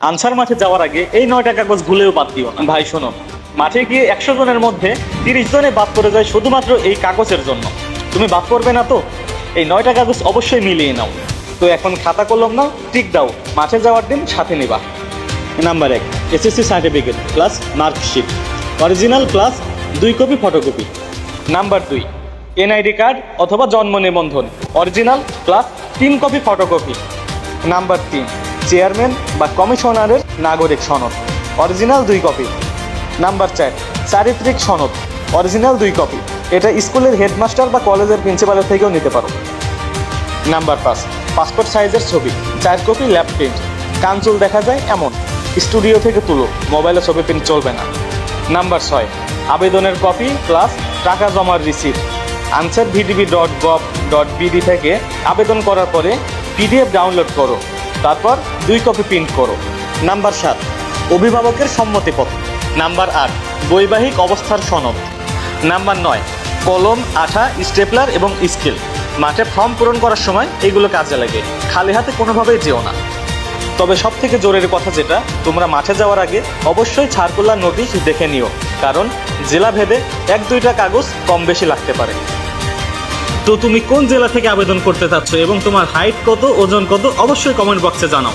Answer মাঠে যাওয়ার আগে এই 9টা কাগজ ভুলেও বাদ দিও না। ভাই শোনো, মাঠে গিয়ে 100 জনের মধ্যে 30 জনে বাদ পড়ে যায় শুধুমাত্র এই কাগজের জন্য। তুমি বাদ পড়বে না তো? এই 9টা কাগজ অবশ্যই মিলিয়ে নাও। তো এখন খাতা কলম নাও, টিক দাও, মাঠে যাওয়ার দিন সাথে নিবা। Number 1, SSC certificate plus marksheet original plus 2 copy photocopy. Number 2, NID card অথবা জন্ম নিবন্ধন original plus 3 copy photocopy. Number 3, chairman বা কমিশনারের নাগরিক সনদ অরিজিনাল 2 কপি। নাম্বার 4, চারিত্রিক সনদ অরিজিনাল 2 কপি। এটা স্কুলের হেডমাস্টার বা কলেজের প্রিন্সিপালের থেকেও নিতে পারো। নাম্বার 5, পাসপোর্ট সাইজের ছবি 4 কপি ল্যাব প্রিন্ট, কাঞ্চুল দেখা যায় এমন, স্টুডিও থেকে তুলো, মোবাইলে ছবি প্রিন্ট চলবে না। নাম্বার 6, আবেদনের কপি প্লাস টাকা জমার রিসিপ্ট answervdb.gov.bd থেকে আবেদন করার পরে পিডিএফ ডাউনলোড করো, তারপর 2 কপি প্রিন্ট করো। নাম্বার 7, অভিভাবকের সম্মতিপত্র। নাম্বার 8, বৈবাহিক অবস্থার সনদ। নাম্বার 9, কলম, আঠা, স্টেপলার এবং স্কেল। মাঠে ফর্ম পূরণ করার সময় এইগুলো কাজে লাগে, খালি হাতে কোনোভাবেই যেও না। তবে সব থেকে জরুরি কথা যেটা, তোমরা মাঠে যাওয়ার আগে অবশ্যই সার্কুলার নোটিশ দেখে নিও, কারণ জেলা ভেদে 1-2টা কাগজ কম বেশি লাগতে পারে। তো তুমি কোন জেলা থেকে আবেদন করতে চাচ্ছ এবং তোমার হাইট কত, ওজন কত, অবশ্যই কমেন্ট বক্সে জানাও।